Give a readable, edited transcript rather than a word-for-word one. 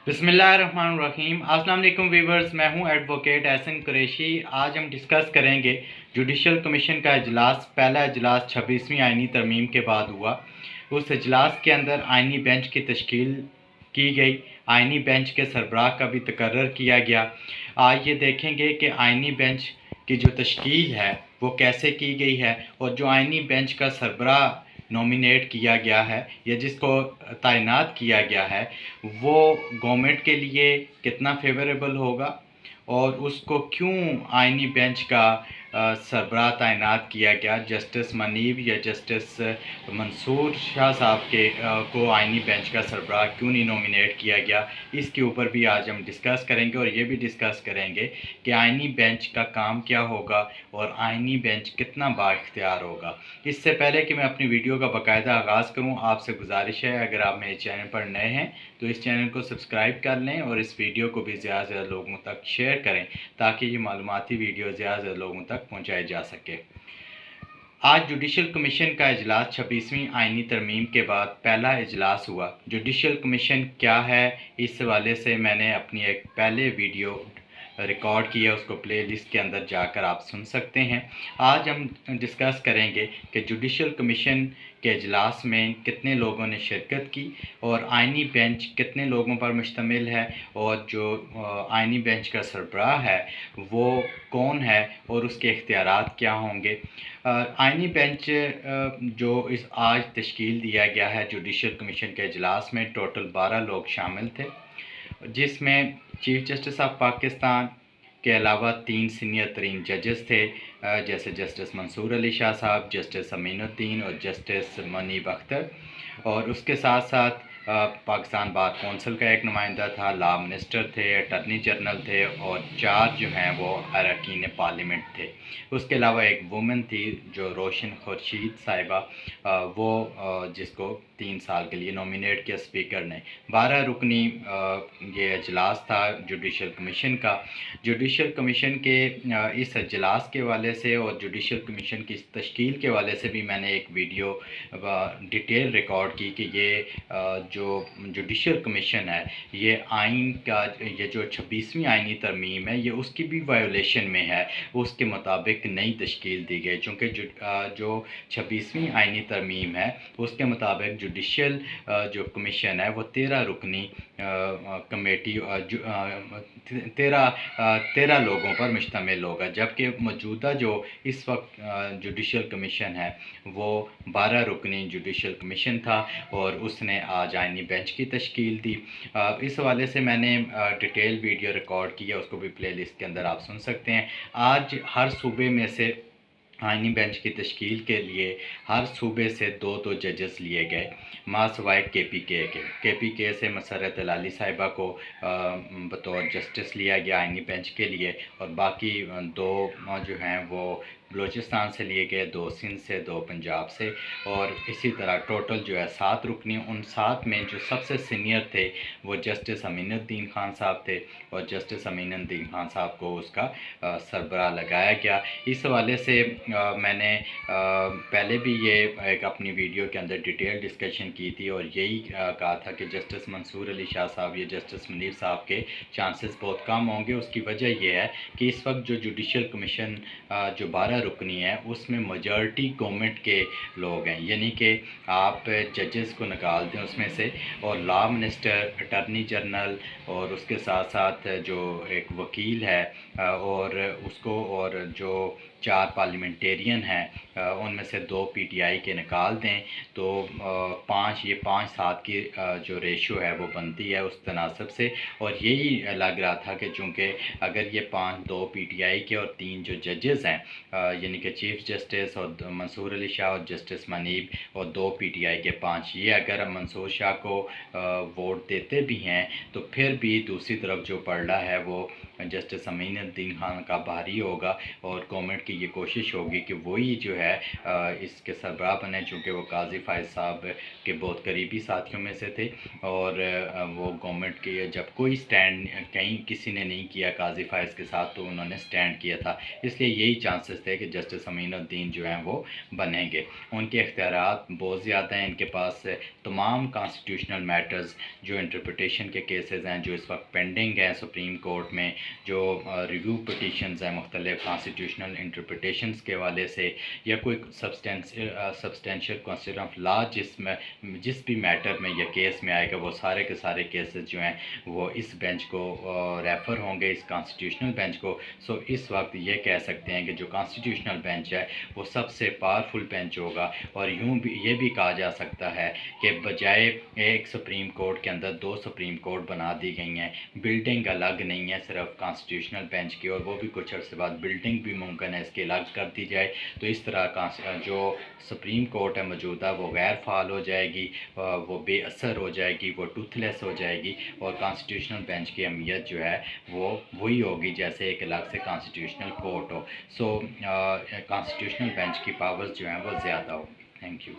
बिस्मिल्लाहिर्रहमानिर्रहीम। अस्सलाम वालेकुम वीवर्स, मैं हूं एडवोकेट एहसन कुरैशी। आज हम डिस्कस करेंगे जुडिशल कमीशन का इजलास। पहला इजलास 26वीं आइनी तरमीम के बाद हुआ। उस इजलास के अंदर आइनी बेंच की तश्कील की गई, आइनी बेंच के सरबराह का भी तकर्रर किया गया। आज ये देखेंगे कि आइनी बेंच की जो तश्कील है वो कैसे की गई है, और जो आइनी बेंच का सरबराह नॉमिनेट किया गया है या जिसको तैनात किया गया है वो गवर्नमेंट के लिए कितना फेवरेबल होगा, और उसको क्यों आइनी बेंच का सरबराह तैनात किया गया। जस्टिस मनीब या जस्टिस मंसूर शाह साहब को आइनी बेंच का सरबराह क्यों नहीं नॉमिनेट किया गया, इसके ऊपर भी आज हम डिस्कस करेंगे। और ये भी डिस्कस करेंगे कि आइनी बेंच का काम क्या होगा और आइनी बेंच कितना बाइख्तियार होगा। इससे पहले कि मैं अपनी वीडियो का बाकायदा आगाज़ करूं, आपसे गुजारिश है अगर आप मेरे चैनल पर नए हैं तो इस चैनल को सब्सक्राइब कर लें और इस वीडियो को भी ज़्यादा से ज़्यादा लोगों तक शेयर करें ताकि ये मालूमाती वीडियो ज़्यादा से ज़्यादा लोगों तक पहुंचाई जा सके। आज जुडिशल कमीशन का इजलास 26वीं आइनी तरमीम के बाद पहला इजलास हुआ। जुडिशल कमीशन क्या है, इस हवाले से मैंने अपनी एक पहले वीडियो रिकॉर्ड किया, उसको प्लेलिस्ट के अंदर जाकर आप सुन सकते हैं। आज हम डिस्कस करेंगे कि जुडिशल कमीशन के इजलास में कितने लोगों ने शिरकत की और आइनी बेंच कितने लोगों पर मुश्तमिल है, और जो आइनी बेंच का सरबराह है वो कौन है और उसके इख्तियारात क्या होंगे। आइनी बेंच जो इस आज तश्कील दिया गया है जुडिशल कमीशन के इजलास में, टोटल 12 लोग शामिल थे, जिसमें चीफ जस्टिस ऑफ पाकिस्तान के अलावा 3 सीनियर तरीन जजेस थे, जैसे जस्टिस मंसूर अली शाह साहब, जस्टिस अमीनुद्दीन और जस्टिस मनीब अख्तर। और उसके साथ साथ पाकिस्तान बार कौंसिल का एक नुमाइंदा था, लॉ मिनिस्टर थे, अटर्नी जनरल थे, और 4 जो हैं वो अरकान पार्लियामेंट थे। उसके अलावा एक वुमेन थी जो रोशन खुर्शीद साहिबा, वो जिसको 3 साल के लिए नॉमिनेट किया स्पीकर ने। 12 रुकनी ये इजलास था जुडिशल कमीशन का। जुडिशल कमीशन के इस इजलास के हवाले से और जुडिशल कमीशन की तश्कील के हवाले से भी मैंने एक वीडियो डिटेल रिकॉर्ड की कि ये जो जुडिशल कमीशन है ये आइन का, ये जो 26वीं आइनी तरमीम है ये उसकी भी वायोलेशन में है। उसके मुताबिक नई तश्कील दी गई, चूँकि जो 26वीं आइनी तरमीम है उसके मुताबिक जुडिशल जो कमीशन है वो 13 रुकनी कमेटी 13 लोगों पर मुश्तमिल होगा, जबकि मौजूदा जो इस वक्त जुडिशल कमीशन है वो 12 रुकनी जुडिशल कमीशन था और उसने आज आइनी बेंच की तश्कील दी। इस हवाले से मैंने डिटेल वीडियो रिकॉर्ड किया, उसको भी प्लेलिस्ट के अंदर आप सुन सकते हैं। आज हर सूबे में से आइनी बेंच की तश्कील के लिए हर सूबे से 2-2 जजेस लिए गए, मासवाए के पी के से मसरत लाली साहिबा को बतौर जस्टिस लिया गया आइनी बेंच के लिए, और बाकी 2 जो हैं वो बलूचिस्तान से लिए गए, 2 सिंध से, 2 पंजाब से, और इसी तरह टोटल जो है 7 रुकनी। उन 7 में जो सबसे सीनियर थे वो जस्टिस अमीनुद्दीन खान साहब थे, और जस्टिस अमीनुद्दीन खान साहब को उसका सरबराह लगाया गया। इस हवाले से मैंने पहले भी ये एक अपनी वीडियो के अंदर डिटेल डिस्कशन की थी और यही कहा था कि जस्टिस मंसूर अली शाह साहब या जस्टिस मुनीर साहब के चांसेस बहुत कम होंगे। उसकी वजह यह है कि इस वक्त जो जुडिशल कमीशन जो 12 रुकनी है उसमें मेजॉरिटी गवर्नमेंट के लोग हैं, यानी कि आप जजेस को निकाल दें उसमें से, और लॉ मिनिस्टर, अटर्नी जनरल, और उसके साथ साथ जो एक वकील है और उसको, और जो 4 पार्लियामेंटेरियन हैं उनमें से 2 पीटीआई के निकाल दें तो 5-7 की जो रेशो है वो बनती है उस तनासब से। और यही लग रहा था कि चूँकि अगर ये 2 पीटीआई के और 3 जो जजेस हैं यानी कि चीफ जस्टिस और मंसूर अली शाह और जस्टिस मनीब, और 2 पीटीआई के 5, ये अगर मंसूर शाह को वोट देते भी हैं तो फिर भी दूसरी तरफ जो पलड़ा है वो जस्टिस अमीनुद्दीन खान का भारी होगा, और गवर्नमेंट की ये कोशिश होगी कि वही जो है इसके सरबराह बने, चूँकि वो काजी फायद साहब के बहुत करीबी साथियों में से थे, और वो गवर्नमेंट के जब कोई स्टैंड कहीं किसी ने नहीं किया काजी फायद के साथ तो उन्होंने स्टैंड किया था, इसलिए यही चांसेस थे کہ جسٹس امین الدین جو ہیں وہ بنیں گے. ان کے اختیارات بہت زیادہ ہیں. ان کے پاس تمام کانسٹیٹیوشنل میٹرز جو انٹرپریٹیشن کے کیسز ہیں جو اس وقت پینڈنگ ہیں سپریم کورٹ میں, جو ریویو پٹیشنز ہیں مختلف کانسٹیٹیوشنل انٹرپریٹیشنز کے حوالے سے, یا کوئی سبسٹینشیل کنسیڈر آف لا جس بھی میٹر میں یا کیس میں آئے گا, وہ سارے کے سارے کیسز جو ہیں وہ اس بینچ کو ریفر ہوں گے, اس کانسٹیٹیوشنل بینچ کو. سو اس وقت یہ کہہ سکتے ہیں کہ جو کانسٹیٹیوشنل بینچ ہے وہ سب سے پاورفل بینچ ہوگا. اور یوں بھی یہ بھی کہا جا سکتا ہے کہ بجائے ایک سپریم کورٹ کے اندر 2 سپریم کورٹ بنا دی گئی ہیں. بلڈنگ الگ نہیں ہے صرف کانسٹیٹیوشنل بینچ کی, اور وہ بھی کچھ عرصے بعد بلڈنگ بھی ممکن ہے اس کی الگ کر دی جائے. تو اس طرح جو سپریم کورٹ ہے موجودہ وہ غیر فعال ہو جائے گی, وہ بے اثر ہو جائے گی, وہ ٹوتھ لیس ہو جائے گی, اور کانسٹیٹیوشنل بینچ کی اہمیت جو ہے وہ وہی ہوگی جیسے ایک الگ سے کانسٹیٹیوشنل کورٹ ہو. سو کانسٹیٹیوشنل بینچ کی پاورز جو ہیں وہ زیادہ ہوگی. Thank you.